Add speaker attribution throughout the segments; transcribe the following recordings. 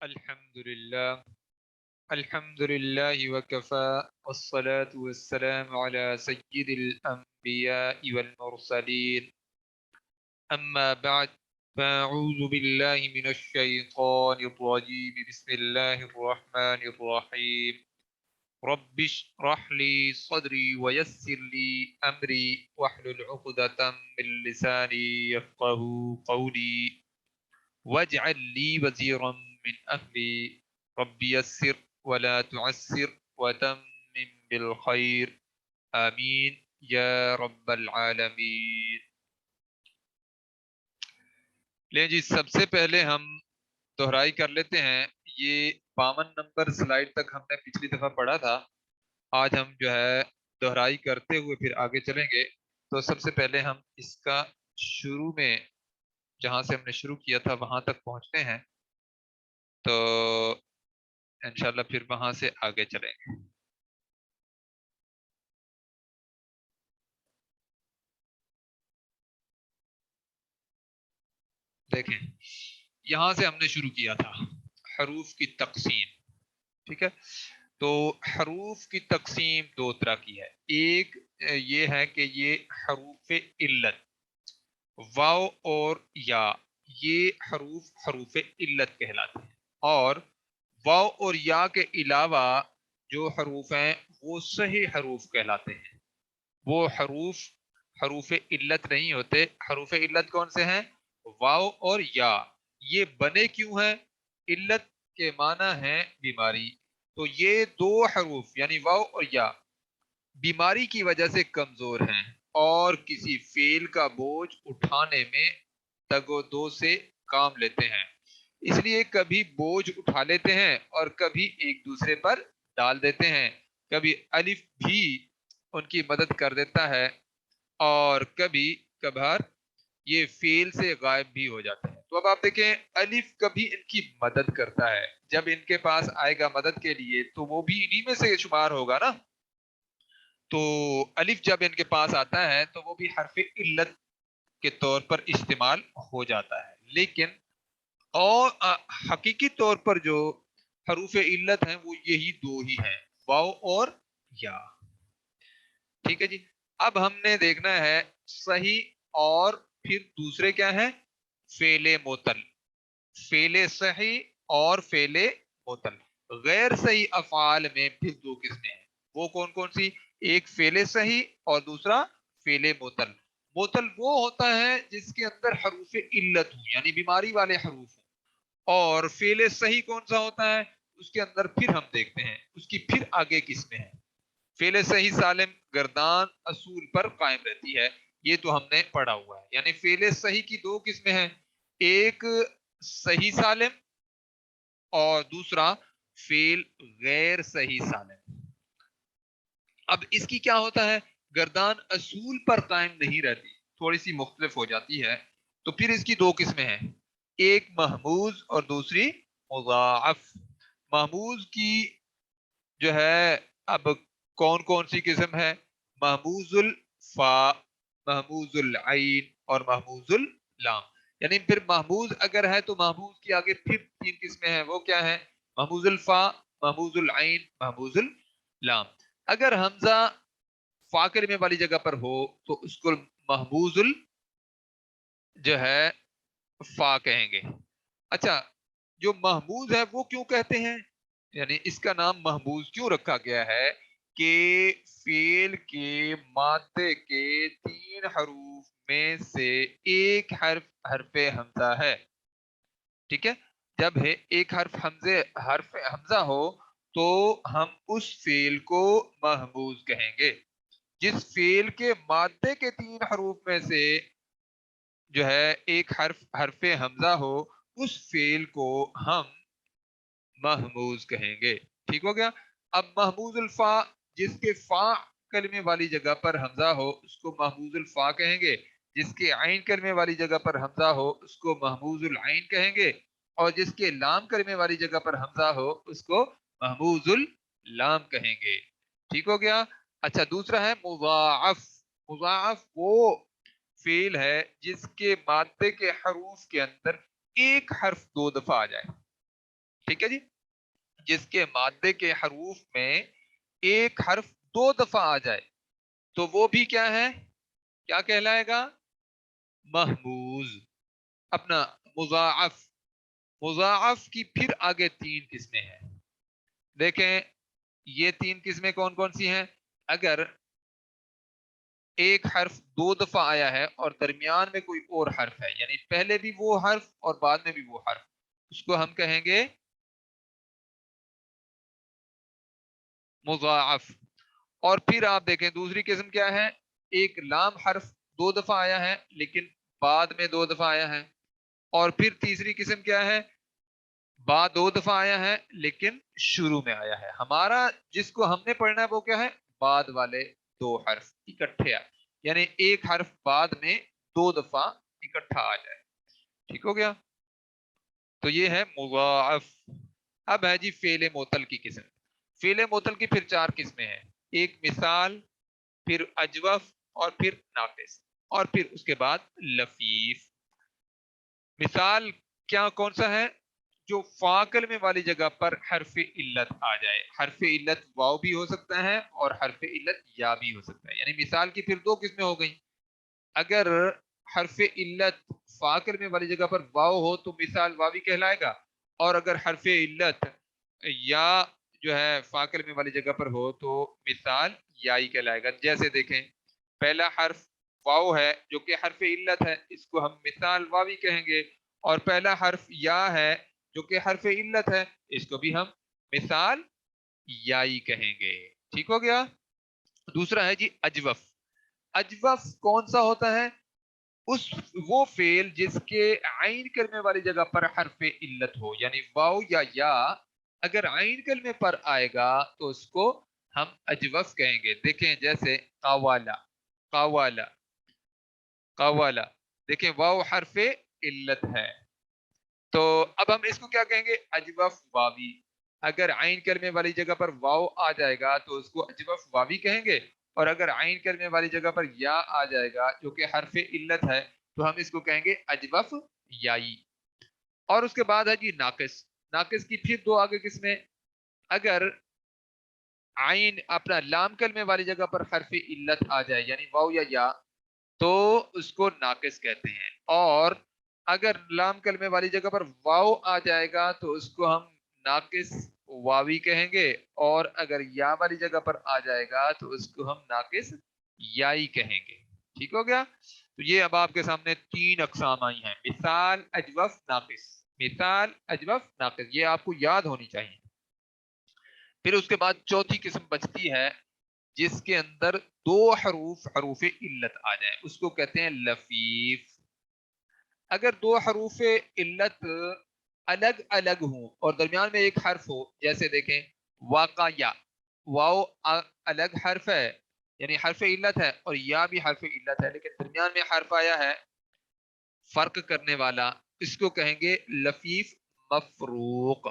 Speaker 1: الحمد لله وكفى والصلاة والسلام على سيد الأنبياء والمرسلين أما بعد فأعوذ بالله من الشيطان الرجيم بسم الله الرحمن الرحيم رب اشرح لي صدري ويسر لي أمري واحلل عقدة من لساني يفقه قولي واجعل لي وزيرا من أهلي رب يسر ولا تعسر وتمم بالخير آمین یا رب العالمین۔ لیں جی، سب سے پہلے ہم دہرائی کر لیتے ہیں۔ یہ 52 نمبر سلائیڈ تک ہم نے پچھلی دفعہ پڑھا تھا۔ آج ہم جو ہے دہرائی کرتے ہوئے پھر آگے چلیں گے۔ تو سب سے پہلے ہم اس کا شروع میں جہاں سے ہم نے شروع کیا تھا وہاں تک پہنچتے ہیں، تو انشاءاللہ پھر وہاں سے آگے چلیں گے۔ دیکھیں، یہاں سے ہم نے شروع کیا تھا حروف کی تقسیم، ٹھیک ہے؟ تو حروف کی تقسیم دو طرح کی ہے۔ ایک یہ ہے کہ یہ حروف علت، واو اور یا، یہ حروف علت کہلاتے ہیں، اور واو اور یا کے علاوہ جو حروف ہیں وہ صحیح حروف کہلاتے ہیں۔ وہ حروف علت نہیں ہوتے۔ حروف علت کون سے ہیں؟ واو اور یا۔ یہ بنے کیوں ہیں؟ علت کے معنی ہے بیماری۔ تو یہ دو حروف یعنی واو اور یا بیماری کی وجہ سے کمزور ہیں اور کسی فعل کا بوجھ اٹھانے میں تگ و دو سے کام لیتے ہیں، اس لیے کبھی بوجھ اٹھا لیتے ہیں اور کبھی ایک دوسرے پر ڈال دیتے ہیں۔ کبھی الف بھی ان کی مدد کر دیتا ہے اور کبھی کبھار یہ فعل سے غائب بھی ہو جاتا ہے۔ تو اب آپ دیکھیں، الف کبھی ان کی مدد کرتا ہے، جب ان کے پاس آئے گا مدد کے لیے تو وہ بھی انہی میں سے شمار ہوگا نا۔ تو الف جب ان کے پاس آتا ہے تو وہ بھی حرف علت کے طور پر استعمال ہو جاتا ہے، لیکن اور حقیقی طور پر جو حروف علت ہیں وہ یہی دو ہی ہیں، واو اور یا۔ ٹھیک ہے جی، اب ہم نے دیکھنا ہے صحیح اور پھر دوسرے کیا ہیں؟ فعل معطل، فعل صحیح اور فعل معطل۔ غیر صحیح افعال میں پھر دو قسمیں ہیں، وہ کون کون سی؟ ایک فعل صحیح اور دوسرا فعل معطل۔ معطل وہ ہوتا ہے جس کے اندر حروف علت ہوں یعنی بیماری والے حروف ہوں، اور فعل صحیح کون سا ہوتا ہے؟ اس کے اندر پھر ہم دیکھتے ہیں اس کی پھر آگے قسمیں ہیں۔ فعل صحیح سالم گردان اصول پر قائم رہتی ہے، یہ تو ہم نے پڑھا ہوا ہے۔ یعنی فعل صحیح کی دو قسمیں ہیں، ایک صحیح سالم اور دوسرا فعل غیر صحیح سالم۔ اب اس کی کیا ہوتا ہے؟ گردان اصول پر قائم نہیں رہتی، تھوڑی سی مختلف ہو جاتی ہے۔ تو پھر اس کی دو قسمیں ہیں، ایک محموز اور دوسری مضاعف۔ محموز کی جو ہے اب کون کون سی قسم ہے؟ محموز الفا، محموز العین اور محموز اللام۔ یعنی پھر محموز اگر ہے تو محموز کی آگے پھر تین قسمیں ہیں، وہ کیا ہیں؟ محموز الفا، محموز العین، محموز اللام۔ اگر حمزہ فا کلمے والی جگہ پر ہو تو اس کو محموز جو ہے فا کہیں گے۔ اچھا، جو محموز ہے وہ کیوں کہتے ہیں؟ یعنی اس کا نام محموز کیوں رکھا گیا ہے کہ فعل کے مادے کے 3 حروف میں سے ایک حرف حمزہ ہے، ٹھیک ہے؟ جب ہے ایک حرف حمزہ ہو تو ہم اس فعل کو محموز کہیں گے۔ جس فعل کے مادے کے 3 حروف میں سے جو ہے ایک حرف حمزہ ہو اس فعل کو ہم محموز کہیں گے، ٹھیک ہو گیا؟ اب محموز الفا، جس کے فا کلمے والی جگہ پر حمزہ ہو اس کو محموز الفا کہیں گے، جس کے عین کلمے والی جگہ پر حمزہ ہو اس کو محموز العین کہیں گے، اور جس کے لام کلمے والی جگہ پر حمزہ ہو اس کو محموز اللام کہیں گے، ٹھیک ہو گیا؟ اچھا، دوسرا ہے مضاعف۔ مضاعف وہ فعل ہے جس کے مادے کے حروف کے اندر ایک حرف 2 دفعہ آ جائے، ٹھیک ہے جی، جس کے مادے کے حروف میں ایک حرف 2 دفعہ آ جائے تو وہ بھی کیا ہے، کیا کہلائے گا، محموز. اپنا مضاعف، مضاعف کی پھر آگے 3 قسمیں ہیں. دیکھیں یہ 3 قسمیں کون کون سی ہیں؟ اگر ایک حرف 2 دفعہ آیا ہے اور درمیان میں کوئی اور حرف ہے، یعنی پہلے بھی وہ حرف اور بعد میں بھی وہ حرف، اس کو ہم کہیں گے مضاعف. اور پھر آپ دیکھیں دوسری قسم کیا ہے، ایک لام حرف 2 دفعہ آیا ہے لیکن بعد میں 2 دفعہ آیا ہے. اور پھر تیسری قسم کیا ہے، بعد 2 دفعہ آیا ہے لیکن شروع میں آیا ہے. ہمارا جس کو ہم نے پڑھنا ہے وہ کیا ہے، بعد والے 2 حرف اکٹھے آئے، یعنی ایک حرف بعد میں 2 دفعہ اکٹھا آ جائے. ٹھیک ہو گیا؟ تو یہ ہے مضاعف. اب ہے جی فعل معطل کی قسم. فعل معطل کی پھر 4 قسمیں ہیں، ایک مثال، پھر اجوف، اور پھر ناقص، اور پھر اس کے بعد لفیف. مثال کیا کون سا ہے، جو فا کلمے والی جگہ پر حرف علت آ جائے. حرف علت واو بھی ہو سکتا ہے اور حرف علت یا بھی ہو سکتا ہے. یعنی مثال کی پھر 2 قسمیں ہو گئیں. اگر حرف علت فا کلمے والی جگہ پر واو ہو تو مثال واوی کہلائے گا، اور اگر حرف علت یا جو ہے فا کلمے والی جگہ پر ہو تو مثال یائی کہلائے گا. جیسے دیکھیں پہلا حرف واو ہے جو کہ حرف علت ہے، اس کو ہم مثال واوی کہیں گے. اور پہلا حرف یا ہے جو کہ حرف علت ہے، اس کو بھی ہم مثال یائی کہیں گے. ٹھیک ہو گیا؟ دوسرا ہے جی اجوف. اجوف کون سا ہوتا ہے، وہ فعل جس کے عین کلمے والی جگہ پر حرف علت ہو، یعنی واو یا اگر عین کلمے پر آئے گا تو اس کو ہم اجوف کہیں گے. دیکھیں جیسے قوالا، قوالا، قوالا، دیکھیں واو حرف علت ہے، تو اب ہم اس کو کیا کہیں گے، اجوف واوی. اگر عین کلمے والی جگہ پر واو آ جائے گا تو اس کو اجوف واوی کہیں گے، اور اگر عین کلمے والی جگہ پر یا آ جائے گا جو کہ حرف علت ہے تو ہم اس کو کہیں گے اجوف یائی. اور اس کے بعد ہے جی ناقص. ناقص کی پھر 2 قسمیں. اگر عین اپنا لام کلمے والی جگہ پر حرف علت آ جائے یعنی واو یا تو اس کو ناقص کہتے ہیں. اور اگر لام کلمے والی جگہ پر واو آ جائے گا تو اس کو ہم ناقص واوی کہیں گے، اور اگر یا والی جگہ پر آ جائے گا تو اس کو ہم ناقص یائی کہیں گے. ٹھیک ہو گیا؟ تو یہ اب آپ کے سامنے 3 اقسام آئی ہیں، مثال، اجوف، ناقص. مثال، اجوف، ناقص، یہ آپ کو یاد ہونی چاہیے. پھر اس کے بعد چوتھی قسم بچتی ہے جس کے اندر 2 حروف حروف علت آ جائیں، اس کو کہتے ہیں لفیف. اگر 2 حروف علت الگ الگ ہوں اور درمیان میں ایک حرف ہو، جیسے دیکھیں واقعہ، واو الگ حرف ہے یعنی حرف علت ہے، اور یا بھی حرف علت ہے لیکن درمیان میں حرف آیا ہے فرق کرنے والا، اس کو کہیں گے لفیف مفروق.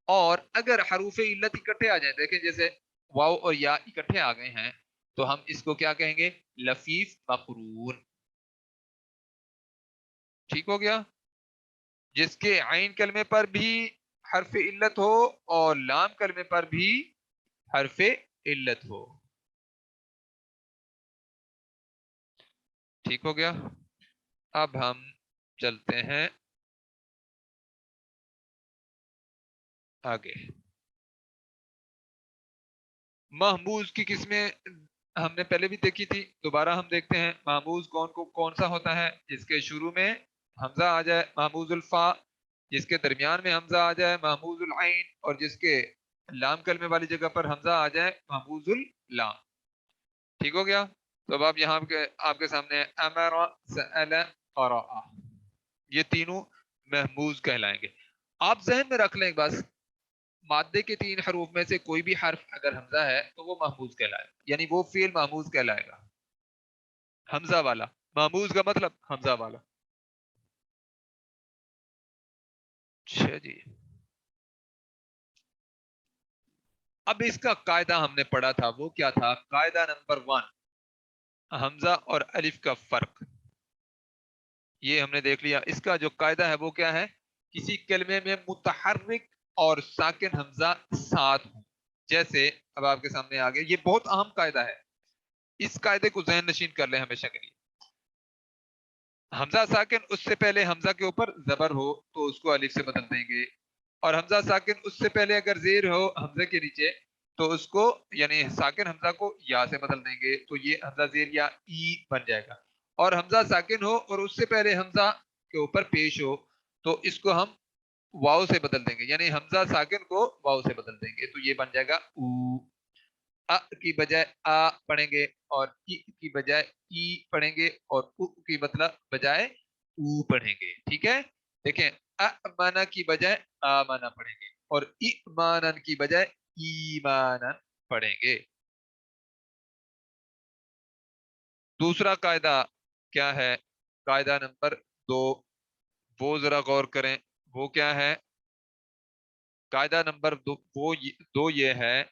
Speaker 1: اور اگر حروف علت اکٹھے آ جائیں، دیکھیں جیسے واو اور یا اکٹھے آ گئے ہیں تو ہم اس کو کیا کہیں گے، لفیف مقرون. ٹھیک ہو گیا؟ جس کے عین کلمے پر بھی حرف علت ہو اور لام کلمے پر بھی حرف علت ہو. ٹھیک ہو گیا؟ اب ہم چلتے ہیں آگے. محموز کی قسمیں ہم نے پہلے بھی دیکھی تھی، دوبارہ ہم دیکھتے ہیں. محموز کون سا ہوتا ہے، جس کے شروع میں حمزہ آ جائے محموز الفا، جس کے درمیان میں حمزہ آ جائے محموز العین، اور جس کے لام کلمے والی جگہ پر حمزہ آ جائے محموز اللام. ٹھیک ہو گیا؟ تو اب آپ یہاں آپ کے سامنے امر، سأل، قرأ، یہ تینوں محموز کہلائیں گے. آپ ذہن میں رکھ لیں بس، مادے کے 3 حروف میں سے کوئی بھی حرف اگر حمزہ ہے تو وہ محموز کہلائے گا، یعنی وہ فعل محموز کہلائے گا. حمزہ والا، محموز کا مطلب حمزہ والا. اچھا جی، اب اس کا قاعدہ ہم نے پڑھا تھا، وہ کیا تھا، قاعدہ نمبر 1، حمزہ اور الف کا فرق. یہ ہم نے دیکھ لیا. اس کا جو قاعدہ ہے وہ کیا ہے، کسی کلمے میں متحرک اور ساکن حمزہ ساتھ ہوں. جیسے اب آپ کے سامنے آ گیا، یہ بہت اہم قاعدہ ہے، اس قاعدے کو ذہن نشین کر لیں ہمیشہ کے لیے. حمزہ ساکن اس سے پہلے حمزہ کے اوپر زبر ہو تو اس کو الف سے بدل دیں گے، اور حمزہ ساکن اس سے پہلے اگر زیر ہو حمزے کے نیچے تو اس کو یعنی ساکن حمزہ کو یا سے بدل دیں گے، تو یہ حمزہ زیر یا ای بن جائے گا. اور حمزہ ساکن ہو اور اس سے پہلے حمزہ کے اوپر پیش ہو تو اس کو ہم واو سے بدل دیں گے، یعنی حمزہ ساکن کو واو سے بدل دیں گے، تو یہ بن جائے گا او. کی بجائے آ پڑھیں گے، اور کی بجائے ای پڑھیں گے، اور او کی مطلب بجائے او پڑھیں گے. ٹھیک ہے، دیکھیں مانا کی بجائے آ مانا پڑھیں گے، اور ایمانن کی بجائے ایمانن پڑھیں گے. دوسرا قاعدہ کیا ہے؟ قاعدہ نمبر 2، وہ ذرا غور کریں. وہ کیا ہے؟ قاعدہ نمبر 2 دو یہ ہے،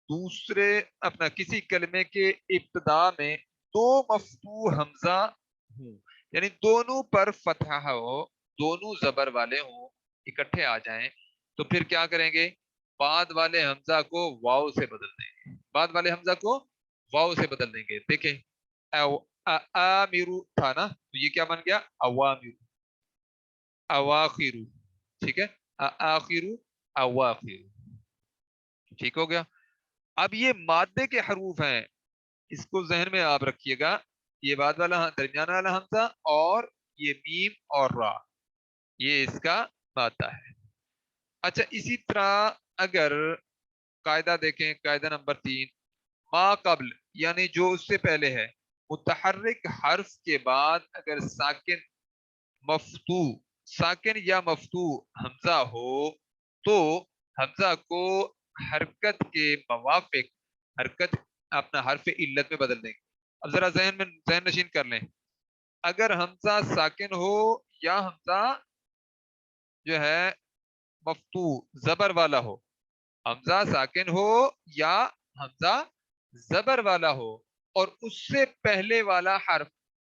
Speaker 1: دوسرے اپنا کسی کلمے کے ابتدا میں دو مفتوح حمزہ ہوں، یعنی دونوں پر فتحہ ہو، دونوں زبر والے ہوں، اکٹھے آ جائیں، تو پھر کیا کریں گے؟ بعد والے حمزہ کو واو سے بدل دیں گے، بعد والے حمزہ کو واو سے بدل دیں گے. دیکھیں آمرو تھا نا، تو یہ کیا بن گیا؟ اوامرو. اواخرو. ٹھیک ہے، آخرو اواخرو. ٹھیک ہو گیا. اب یہ مادے کے حروف ہیں، اس کو ذہن میں آپ رکھیے گا، یہ بعد والا درمیان والا حمزہ اور یہ میم اور را، یہ اس کا مادہ ہے. اچھا اسی طرح اگر قاعدہ دیکھیں، قاعدہ نمبر 3، ما قبل یعنی جو اس سے پہلے ہے، متحرک حرف کے بعد اگر ساکن یا مفتوح حمزہ ہو تو حمزہ کو حرکت کے موافق حرکت اپنا حرف علت میں بدل دیں گے. اب ذرا ذہن نشین کر لیں، اگر حمزہ ساکن ہو یا حمزہ جو ہے مفتوح زبر والا ہو، حمزہ ساکن ہو یا حمزہ زبر والا ہو، اور اس سے پہلے والا حرف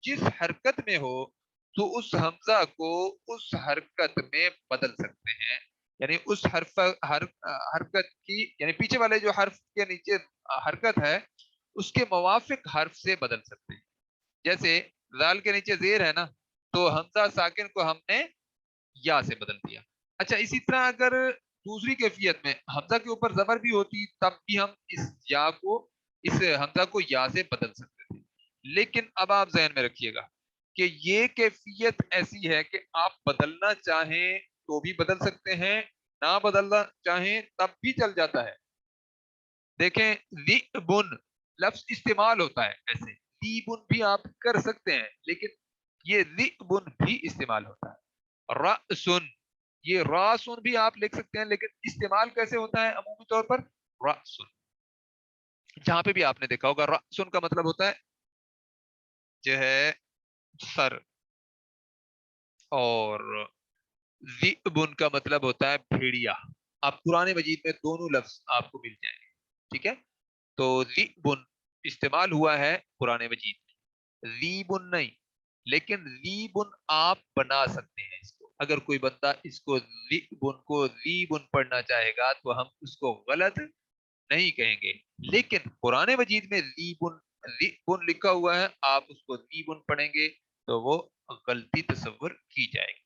Speaker 1: جس حرکت میں ہو تو اس حمزہ کو اس حرکت میں بدل سکتے ہیں، یعنی اس حرکت کی یعنی پیچھے والے جو حرف کے نیچے حرکت ہے اس کے موافق حرف سے بدل سکتے ہیں. جیسے زال کے نیچے زیر ہے نا، تو حمزہ ساکن کو ہم نے یا سے بدل دیا. اچھا اسی طرح اگر دوسری کیفیت میں حمزہ کے اوپر زبر بھی ہوتی تب بھی ہم اس حمزہ کو یا سے بدل سکتے تھے. لیکن اب آپ ذہن میں رکھیے گا کہ یہ کیفیت ایسی ہے کہ آپ بدلنا چاہیں تو بھی بدل سکتے ہیں، نہ بدلنا چاہیں تب بھی چل جاتا ہے. دیکھیں ذئبن لفظ استعمال ہوتا ہے، ایسے ذئبن بھی آپ کر سکتے ہیں، لیکن یہ ذئبن بھی استعمال ہوتا ہے. رأسن، یہ راسن بھی آپ لکھ سکتے ہیں، لیکن استعمال کیسے ہوتا ہے عمومی طور پر؟ رأسن. جہاں پہ بھی آپ نے دیکھا ہوگا رأسن کا مطلب ہوتا ہے جو ہے سر، اور ذئبن کا مطلب ہوتا ہے بھیڑیا. آپ قرآن مجید میں دونوں لفظ آپ کو مل جائیں گے. ٹھیک ہے، تو ذئبن استعمال ہوا ہے قرآن مجید میں، ذئبن نہیں. لیکن ذئبن آپ بنا سکتے ہیں اس کو، اگر کوئی بندہ اس کو ذئبن پڑھنا چاہے گا تو ہم اس کو غلط نہیں کہیں گے. لیکن قرآن مجید میں ذئبن لکھا ہوا ہے، آپ اس کو ذئبن پڑھیں گے تو وہ غلطی تصور کی جائے گی.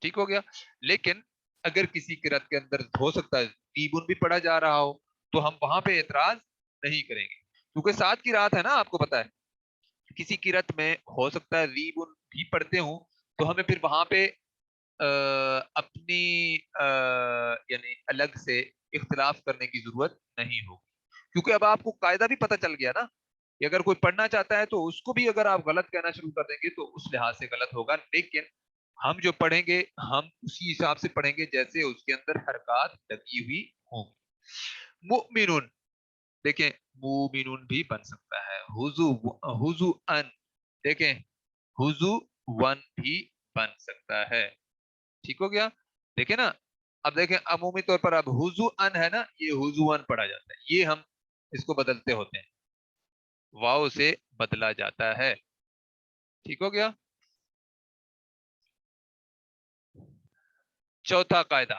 Speaker 1: ٹھیک ہو گیا. لیکن اگر کسی قرأت کے اندر ہو سکتا ہے ذئبن بھی پڑھا جا رہا ہو تو ہم وہاں پہ اعتراض نہیں کریں گے، کیونکہ ساتھ کی رات ہے نا، آپ کو پتا ہے کسی قرأت میں ہو سکتا ہے ذئبن بھی پڑھتے ہوں، تو ہمیں پھر وہاں پہ اپنی یعنی الگ سے اختلاف کرنے کی ضرورت نہیں ہوگی، کیونکہ اب آپ کو قاعدہ بھی پتہ چل گیا نا کہ اگر کوئی پڑھنا چاہتا ہے تو اس کو بھی اگر آپ غلط کہنا شروع کر دیں گے تو اس لحاظ سے غلط ہوگا. لیکن ہم جو پڑھیں گے ہم اسی حساب سے پڑھیں گے جیسے اس کے اندر حرکات لگی ہوئی ہوں. مؤمنون، دیکھیں مومنون بھی بن سکتا ہے. حضو ان، دیکھیں حضو ون بھی بن سکتا ہے. ٹھیک ہو گیا. دیکھیں نا، اب دیکھیں عمومی طور پر اب حضو ان ہے نا، یہ حضو ان پڑھا جاتا ہے، یہ ہم اس کو بدلتے ہوتے ہیں، واو سے بدلا جاتا ہے. ٹھیک ہو گیا. چوتھا قاعدہ،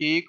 Speaker 1: 1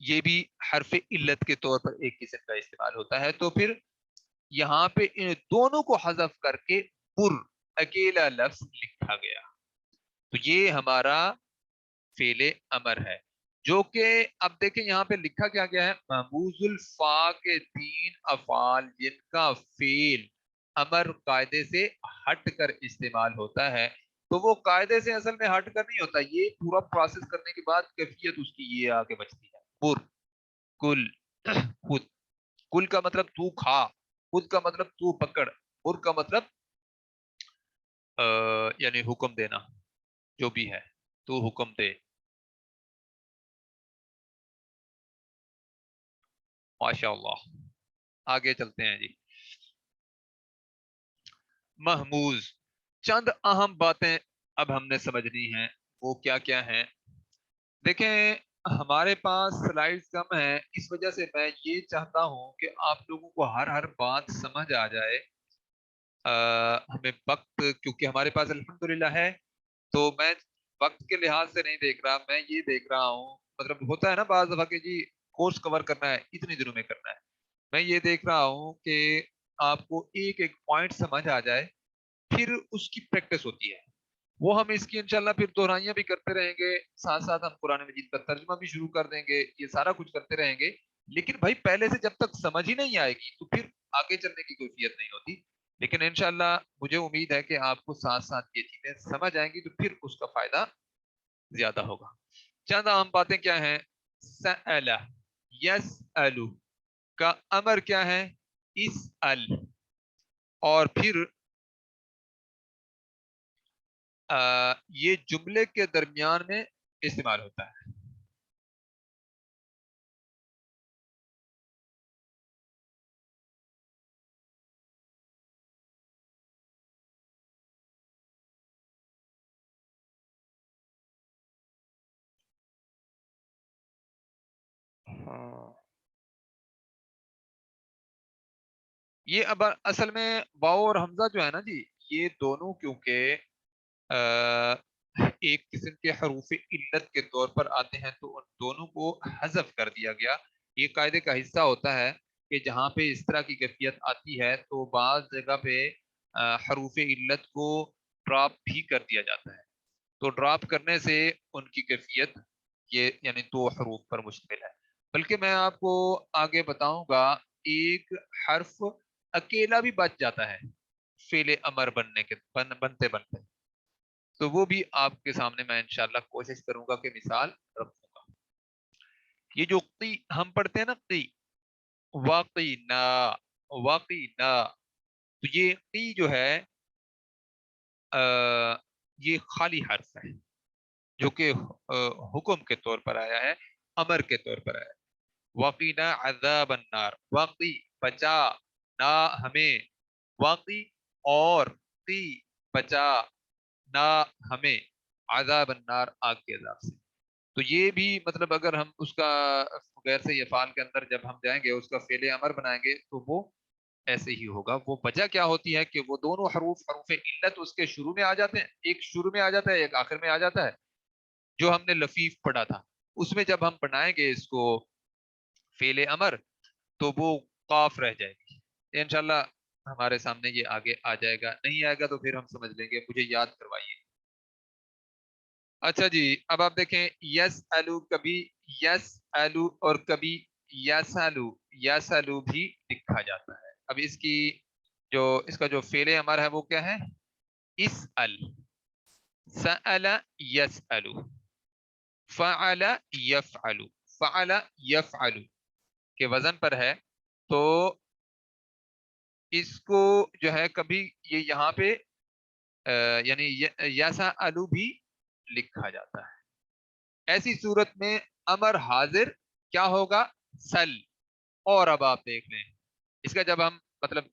Speaker 1: یہ بھی حرف علت کے طور پر ایک قسم کا استعمال ہوتا ہے. تو پھر یہاں پہ ان دونوں کو حذف کر کے پر اکیلا لفظ لکھا گیا. تو یہ ہمارا فعل امر ہے، جو کہ اب دیکھیں یہاں پہ لکھا کیا گیا ہے، محموز الفا کے 3 افعال جن کا فعل امر قاعدے سے ہٹ کر استعمال ہوتا ہے. تو وہ قاعدے سے اصل میں ہٹ کر نہیں ہوتا، یہ پورا پروسیس کرنے کے بعد کیفیت اس کی یہ آگے بچتی ہے. پر، کل، خود. کل کا مطلب تو کھا، خود کا مطلب تو پکڑ، پر کا مطلب یعنی حکم دینا، جو بھی ہے تو حکم دے. ماشاء اللہ. آگے چلتے ہیں جی. محموز. چند اہم باتیں اب ہم نے سمجھنی ہیں، وہ کیا کیا ہیں؟ دیکھیں ہمارے پاس سلائیڈز کم ہیں، اس وجہ سے میں یہ چاہتا ہوں کہ آپ لوگوں کو ہر بات سمجھ آ جائے. ہمیں وقت کیونکہ ہمارے پاس الحمدللہ ہے، تو میں وقت کے لحاظ سے نہیں دیکھ رہا، میں یہ دیکھ رہا ہوں، مطلب ہوتا ہے نا بعض دفعہ کہ جی کورس کور کرنا ہے اتنے دنوں میں کرنا ہے. میں یہ دیکھ رہا ہوں کہ آپ کو ایک ایک پوائنٹ سمجھ آ جائے، پھر اس کی پریکٹس ہوتی ہے. وہ ہم اس کی انشاءاللہ پھر دہرائیاں بھی کرتے رہیں گے، ساتھ ساتھ ہم قرآن مجید کا ترجمہ بھی شروع کر دیں گے، یہ سارا کچھ کرتے رہیں گے. لیکن بھائی پہلے سے جب تک سمجھ ہی نہیں آئے گی تو پھر آگے چلنے کی کوفیت نہیں ہوتی. لیکن انشاءاللہ مجھے امید ہے کہ آپ کو ساتھ ساتھ یہ چیزیں سمجھ آئیں گی تو پھر اس کا فائدہ زیادہ ہوگا. چند عام باتیں کیا ہیں؟ سأل، یسأل کا امر کیا ہے؟ اسأل. اور پھر یہ جملے کے درمیان میں استعمال ہوتا ہے. ہاں. یہ اب اصل میں واو اور حمزہ جو ہے نا جی، یہ دونوں کیونکہ ایک قسم کے حروف علت کے طور پر آتے ہیں، تو ان دونوں کو حذف کر دیا گیا. یہ قاعدے کا حصہ ہوتا ہے کہ جہاں پہ اس طرح کی کیفیت آتی ہے تو بعض جگہ پہ حروف علت کو ڈراپ بھی کر دیا جاتا ہے. تو ڈراپ کرنے سے ان کی کیفیت یہ یعنی 2 حروف پر مشتمل ہے. بلکہ میں آپ کو آگے بتاؤں گا ایک حرف اکیلا بھی بچ جاتا ہے فعل امر بنتے بنتے. تو وہ بھی آپ کے سامنے میں انشاءاللہ کوشش کروں گا کہ مثال رکھوں گا. یہ جو قی ہم پڑھتے ہیں نا، قی، واقعی نا، واقعی نا. تو یہ قی جو ہے یہ خالی حرف ہے جو کہ حکم کے طور پر آیا ہے، امر کے طور پر آیا ہے. وقینا عذاب النار، واقعی بچا، نہ ہمیں، واقعی اور قی بچا، نہ ہمیں، عذاب النار آگ کے عذاب سے. تو یہ بھی مطلب اگر ہم اس کا غیر سے افعال کے اندر جب ہم جائیں گے اس کا فعل امر بنائیں گے تو وہ ایسے ہی ہوگا. وہ وجہ کیا ہوتی ہے کہ وہ دونوں حروف علت اس کے شروع میں آ جاتے ہیں، ایک شروع میں آ جاتا ہے ایک آخر میں آ جاتا ہے. جو ہم نے لفیف پڑھا تھا اس میں جب ہم بنائیں گے اس کو فعل امر تو وہ قاف رہ جائے گی. انشاءاللہ ہمارے سامنے یہ آگے آ جائے گا، نہیں آئے گا تو پھر ہم سمجھ لیں گے. مجھے یاد کروائیے. اچھا جی اب آپ دیکھیں یس الو، کبھی یس الو اور کبھی یس الو، یس الو بھی لکھا جاتا ہے. اب اس کا جو فعل امر ہے وہ کیا ہے؟ اس ال. سأل یسأل، فعل یفعل، فعل یفعل کے وزن پر ہے. تو اس کو جو ہے کبھی یہ یہاں پہ یعنی یسا الو بھی لکھا جاتا ہے. ایسی صورت میں امر حاضر کیا ہوگا؟ سل. اور اب آپ دیکھ لیں اس کا جب ہم مطلب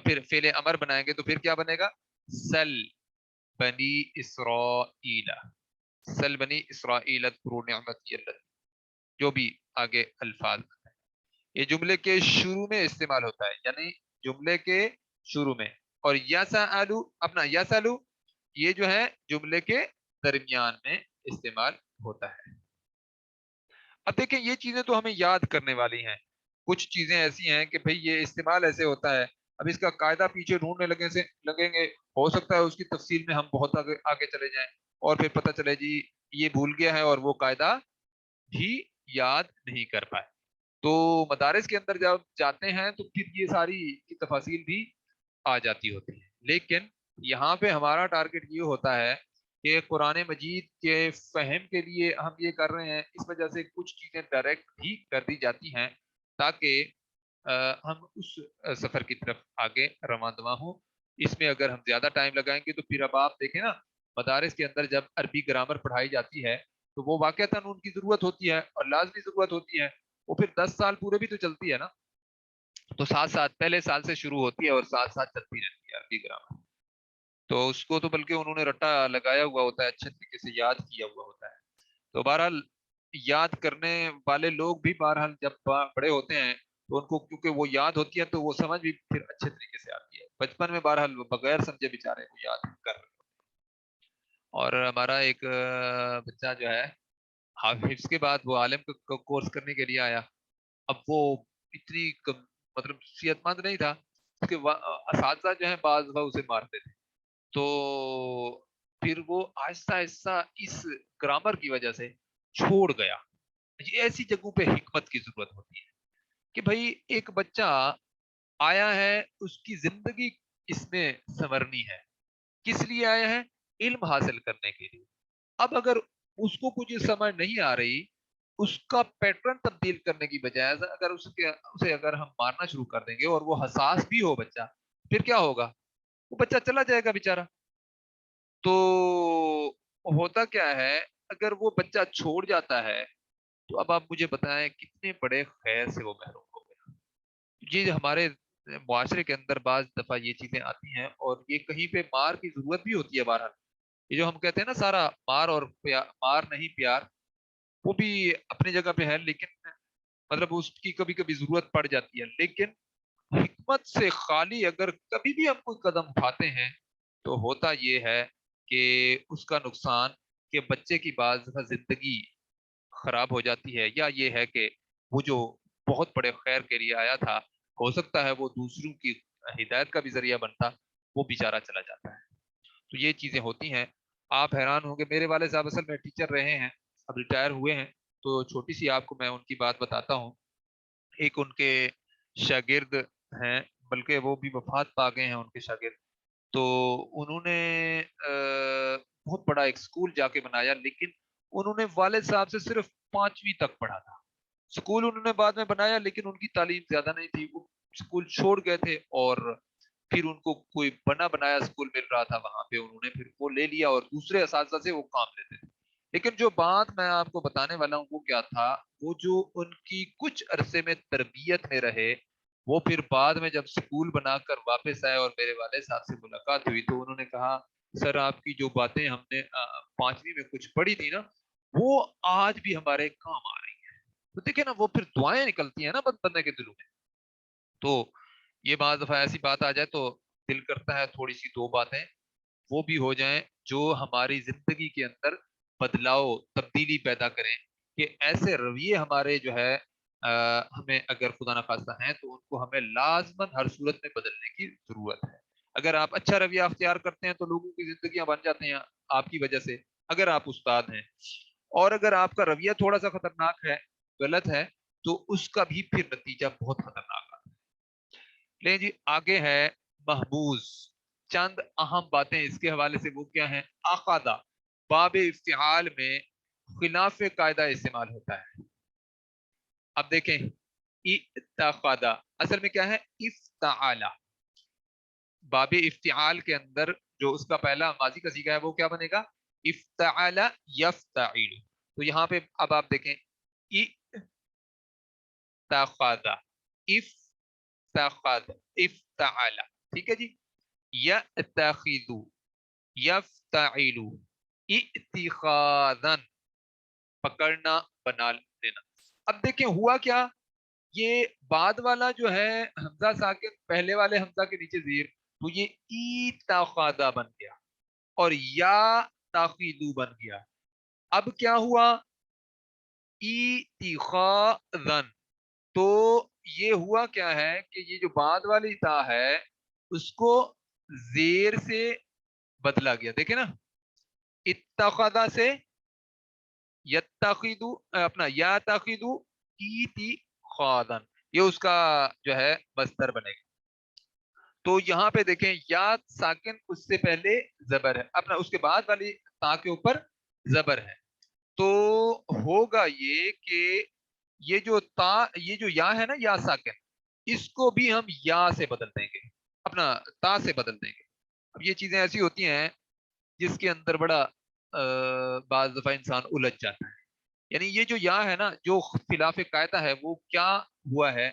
Speaker 1: پھر فعل امر بنائیں گے تو پھر کیا بنے گا؟ سل بنی اسرائیل، سل بنی اسرائیل اذکروا نعمتی التي، جو بھی آگے الفاظ ہیں. یہ جملے کے شروع میں استعمال ہوتا ہے، یعنی جملے کے شروع میں. اور یسألو، اپنا یسألو یہ جو ہے جملے کے درمیان میں استعمال ہوتا ہے. اب دیکھیں یہ چیزیں تو ہمیں یاد کرنے والی ہیں، کچھ چیزیں ایسی ہیں کہ بھئی یہ استعمال ایسے ہوتا ہے، اب اس کا قاعدہ پیچھے ڈھونڈنے لگیں گے، ہو سکتا ہے اس کی تفصیل میں ہم بہت آگے آگے چلے جائیں اور پھر پتہ چلے جی یہ بھول گیا ہے اور وہ قاعدہ بھی یاد نہیں کر پائے۔ تو مدارس کے اندر جب جاتے ہیں تو پھر یہ ساری کی تفاصیل بھی آ جاتی ہوتی ہے، لیکن یہاں پہ ہمارا ٹارگٹ یہ ہوتا ہے کہ قرآن مجید کے فہم کے لیے ہم یہ کر رہے ہیں، اس وجہ سے کچھ چیزیں ڈائریکٹ بھی کر دی جاتی ہیں تاکہ ہم اس سفر کی طرف آگے رواں دواں ہوں۔ اس میں اگر ہم زیادہ ٹائم لگائیں گے تو پھر اب آپ دیکھیں نا، مدارس کے اندر جب عربی گرامر پڑھائی جاتی ہے تو وہ واقعتاً ان کی ضرورت ہوتی ہے اور لازمی ضرورت ہوتی ہے، وہ پھر 10 سال پورے بھی تو چلتی ہے نا، تو ساتھ ساتھ پہلے سال سے شروع ہوتی ہے اور ساتھ ساتھ چلتی رہتی ہے عربی گرامر، تو اس کو تو بلکہ انہوں نے رٹا لگایا ہوا ہوتا ہے، اچھے طریقے سے یاد کیا ہوا ہوتا ہے۔ تو بہرحال یاد کرنے والے لوگ بھی بہرحال جب بڑے ہوتے ہیں تو ان کو کیونکہ وہ یاد ہوتی ہے تو وہ سمجھ بھی پھر اچھے طریقے سے آتی ہے، بچپن میں بہرحال وہ بغیر سمجھے بیچارے وہ یاد کر رہے ہیں۔ اور ہمارا ایک بچہ جو ہے حفظ کے بعد وہ عالم کا کورس کرنے کے لیے آیا، اب وہ اتنی مطلب صحت مند نہیں تھا، اس کے اساتذہ جو ہیں بعض دفعہ اسے مارتے تھے، تو پھر وہ آہستہ آہستہ اس گرامر کی وجہ سے چھوڑ گیا۔ یہ ایسی جگہوں پہ حکمت کی ضرورت ہوتی ہے کہ بھائی ایک بچہ آیا ہے، اس کی زندگی اس میں سنورنی ہے، کس لیے آیا ہے؟ علم حاصل کرنے کے لیے۔ اب اگر اس کو کچھ سمجھ نہیں آ رہی، اس کا پیٹرن تبدیل کرنے کی بجائے اگر اسے اگر ہم مارنا شروع کر دیں گے اور وہ حساس بھی ہو بچہ، پھر کیا ہوگا؟ وہ بچہ چلا جائے گا بیچارہ۔ تو ہوتا کیا ہے، اگر وہ بچہ چھوڑ جاتا ہے تو اب آپ مجھے بتائیں کتنے بڑے خیر سے وہ محروم ہو گیا۔ یہ ہمارے معاشرے کے اندر بعض دفعہ یہ چیزیں آتی ہیں اور یہ کہیں پہ مار کی ضرورت بھی ہوتی ہے بہرحال، یہ جو ہم کہتے ہیں نا سارا مار اور مار نہیں پیار، وہ بھی اپنی جگہ پہ ہے، لیکن مطلب اس کی کبھی کبھی ضرورت پڑ جاتی ہے، لیکن حکمت سے خالی اگر کبھی بھی ہم کوئی قدم اٹھاتے ہیں تو ہوتا یہ ہے کہ اس کا نقصان کہ بچے کی بعض دفعہ زندگی خراب ہو جاتی ہے، یا یہ ہے کہ وہ جو بہت بڑے خیر کے لیے آیا تھا، ہو سکتا ہے وہ دوسروں کی ہدایت کا بھی ذریعہ بنتا، وہ بیچارہ چلا جاتا ہے۔ تو یہ چیزیں ہوتی ہیں۔ آپ حیران ہوں گے، میرے والد صاحب اصل میں ٹیچر رہے ہیں، اب ریٹائر ہوئے ہیں، تو چھوٹی سی آپ کو میں ان کی بات بتاتا ہوں۔ ایک ان کے شاگرد ہیں، بلکہ وہ بھی وفات پا گئے ہیں ان کے شاگرد، تو انہوں نے بہت بڑا ایک اسکول جا کے بنایا، لیکن انہوں نے والد صاحب سے صرف 5ویں تک پڑھا تھا۔ اسکول انہوں نے بعد میں بنایا لیکن ان کی تعلیم زیادہ نہیں تھی، وہ اسکول چھوڑ گئے تھے اور پھر ان کو کوئی بنا بنایا اسکول مل رہا تھا وہاں پہ، انہوں نے پھر وہ لے لیا اور دوسرے اساتذہ سے وہ کام لیتے تھے۔ لیکن جو بات میں آپ کو بتانے والا ہوں وہ کیا تھا، وہ جو ان کی کچھ عرصے میں تربیت میں رہے، وہ پھر بعد میں جب اسکول بنا کر واپس آئے اور میرے والد صاحب سے ملاقات ہوئی تو انہوں نے کہا سر آپ کی جو باتیں ہم نے 5ویں میں کچھ پڑھی تھی نا، وہ آج بھی ہمارے کام آ رہی ہیں۔ تو دیکھیں نا، وہ پھر دعائیں نکلتی ہیں نا بندے کے دلوں میں۔ تو یہ بعض دفعہ ایسی بات آ جائے تو دل کرتا ہے تھوڑی سی دو باتیں وہ بھی ہو جائیں جو ہماری زندگی کے اندر بدلاؤ تبدیلی پیدا کریں، کہ ایسے رویے ہمارے جو ہے ہمیں اگر خدا نخواستہ ہیں تو ان کو ہمیں لازماً ہر صورت میں بدلنے کی ضرورت ہے۔ اگر آپ اچھا رویہ اختیار کرتے ہیں تو لوگوں کی زندگیاں بن جاتے ہیں آپ کی وجہ سے، اگر آپ استاد ہیں، اور اگر آپ کا رویہ تھوڑا سا خطرناک ہے، غلط ہے، تو اس کا بھی پھر نتیجہ بہت خطرناک آتا ہے۔ لیں جی، آگے ہے محبوظ، چند اہم باتیں اس کے حوالے سے وہ کیا ہیں؟ آقادہ، باب افتعال میں خلاف قاعدہ استعمال ہوتا ہے۔ اب دیکھیں اتقادہ اصل میں کیا ہے؟ افتعالہ۔ باب افتعال کے اندر جو اس کا پہلا ماضی کا صیغہ ہے وہ کیا بنے گا؟ افتعال یفتعل۔ تو یہاں پہ اب آپ دیکھیں اتقادہ، افتقاد، افتعال، ٹھیک ہے جی؟ یتخذ، یفتعل، اتخاذا، پکڑنا، بنا لینا۔ اب دیکھیں ہوا کیا، یہ بعد والا جو ہے حمزہ ساکن پہلے والے حمزہ کے نیچے زیر، تو یہ ای تاخادہ بن گیا اور یا تاخیدو بن گیا۔ اب کیا ہوا، اتخاذن، تو یہ ہوا کیا ہے کہ یہ جو بعد والی تا ہے اس کو زیر سے بدلا گیا. دیکھیں نا، اتخذا سے یتخذو، اپنا یا تخذو اتخاذن، یہ اس کا جو ہے مصدر بنے گا. تو یہاں پہ دیکھیں یا ساکن اس سے پہلے زبر ہے، اپنا اس کے بعد والی تا کے اوپر زبر ہے. تو ہوگا یہ کہ یہ جو تا، یہ جو یا ہے نا یا ساکن، اس کو بھی ہم یا سے بدل دیں گے، اپنا تا سے بدل دیں گے. اب یہ چیزیں ایسی ہوتی ہیں جس کے اندر بڑا بعض دفعہ انسان الجھ جاتا ہے. یعنی یہ جو یا ہے نا، جو خلاف قاعدہ ہے، وہ کیا ہوا ہے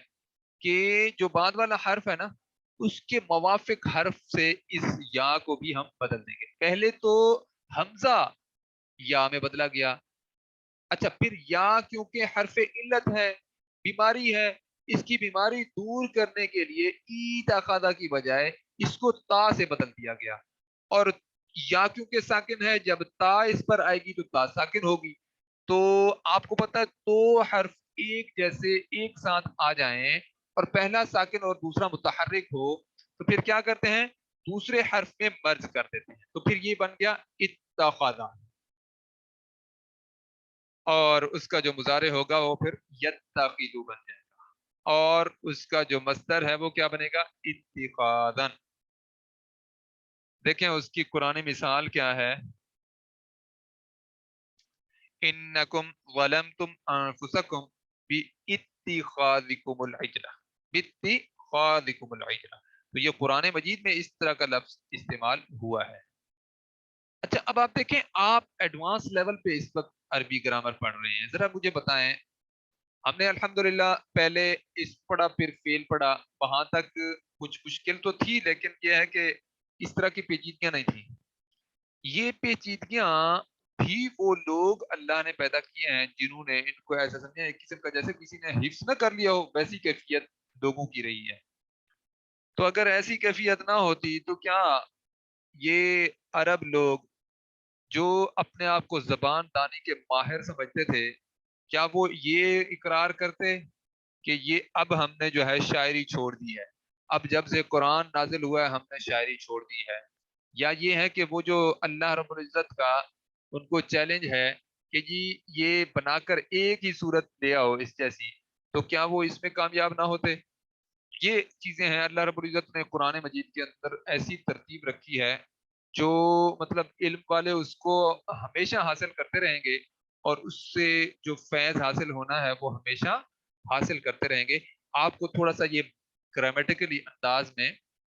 Speaker 1: کہ جو بعد والا حرف ہے نا، اس کے موافق حرف سے اس یا کو بھی ہم بدل دیں گے. پہلے تو حمزہ یا میں بدلا گیا، اچھا پھر یا کیونکہ حرف علت ہے، بیماری ہے، اس کی بیماری دور کرنے کے لیے ایتاخادہ کی بجائے اس کو تا سے بدل دیا گیا. اور یا کیونکہ ساکن ہے، جب تا اس پر آئے گی تو تا ساکن ہوگی. تو آپ کو پتا ہے دو حرف ایک جیسے ایک ساتھ آ جائیں اور پہلا ساکن اور دوسرا متحرک ہو تو پھر کیا کرتے ہیں، دوسرے حرف میں مرج کر دیتے ہیں. تو پھر یہ بن گیا اتخاذا، اور اس کا جو مضارع ہوگا وہ پھر یتخذو بن جائے گا، اور اس کا جو مصدر ہے وہ کیا بنے گا، اتخاذن. دیکھیں اس کی قرآن مثال کیا ہے، انکم ظلمتم انفسکم باتخاذکم العجلہ، باتخاذکم العجلہ. تو یہ قرآن مجید میں اس طرح کا لفظ استعمال ہوا ہے. اچھا اب آپ دیکھیں، آپ ایڈوانس لیول پہ اس وقت عربی گرامر پڑھ رہے ہیں، ذرا مجھے بتائیں، ہم نے الحمدللہ پہلے اس پڑھا پھر فیل پڑھا، وہاں تک کچھ مشکل تو تھی لیکن یہ ہے کہ اس طرح کی پیچیدگیاں نہیں تھیں. یہ پیچیدگیاں بھی وہ لوگ اللہ نے پیدا کیے ہیں جنہوں نے ان کو ایسا سمجھا ایک قسم کا جیسے کسی نے حفظ نہ کر لیا ہو، ویسی کیفیت لوگوں کی رہی ہے. تو اگر ایسی کیفیت نہ ہوتی تو کیا یہ عرب لوگ جو اپنے آپ کو زبان دانی کے ماہر سمجھتے تھے، کیا وہ یہ اقرار کرتے کہ یہ اب ہم نے جو ہے شاعری چھوڑ دی ہے، اب جب سے قرآن نازل ہوا ہے ہم نے شاعری چھوڑ دی ہے؟ یا یہ ہے کہ وہ جو اللہ رب العزت کا ان کو چیلنج ہے کہ جی یہ بنا کر ایک ہی صورت لے آؤ اس جیسی، تو کیا وہ اس میں کامیاب نہ ہوتے؟ یہ چیزیں ہیں، اللہ رب العزت نے قرآن مجید کے اندر ایسی ترتیب رکھی ہے جو مطلب علم والے اس کو ہمیشہ حاصل کرتے رہیں گے، اور اس سے جو فیض حاصل ہونا ہے وہ ہمیشہ حاصل کرتے رہیں گے. آپ کو تھوڑا سا یہ گرامیٹیکلی انداز میں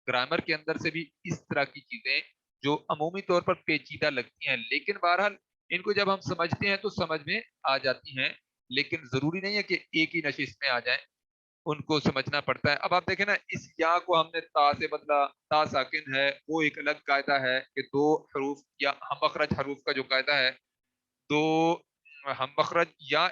Speaker 1: گرامر کے اندر سے بھی اس طرح کی چیزیں جو عمومی طور پر پیچیدہ لگتی ہیں لیکن بہرحال ان کو جب ہم سمجھتے ہیں تو سمجھ میں آ جاتی ہیں، لیکن ضروری نہیں ہے کہ ایک ہی نشست میں آ جائیں، ان کو سمجھنا پڑتا ہے. اب آپ دیکھیں نا، اس یا کو ہم نے تا سے بدلا، تا ساکن ہے، وہ ایک الگ قاعدہ ہے کہ دو حروف یا ہم مخرج حروف کا جو قاعدہ ہے، دو ہم مخرج یا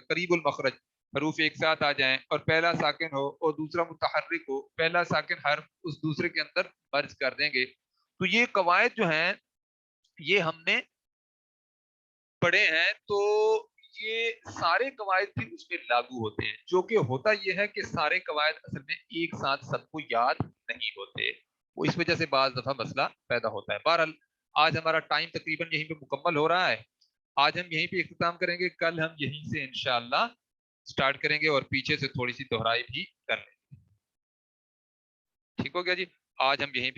Speaker 1: قریب المخرج حروف ایک ساتھ آ جائیں اور پہلا ساکن ہو اور دوسرا متحرک ہو، پہلا ساکن حرف اس دوسرے کے اندر مرج کر دیں گے. تو یہ قواعد جو ہیں یہ ہم نے پڑھے ہیں، تو یہ سارے قواعد بھی اس میں لاگو ہوتے ہیں. جو کہ ہوتا یہ ہے کہ سارے قواعد اصل میں ایک ساتھ سب کو یاد نہیں ہوتے، وہ اس وجہ سے بعض دفعہ مسئلہ پیدا ہوتا ہے. بہرحال آج ہمارا ٹائم تقریباً یہیں پہ مکمل ہو رہا ہے، آج ہم یہیں پہ اختتام کریں گے، کل ہم یہیں سے انشاءاللہ سٹارٹ کریں گے اور پیچھے سے تھوڑی سی دہرائی بھی کر لیں گے. ٹھیک ہو گیا جی، آج ہم یہیں پہ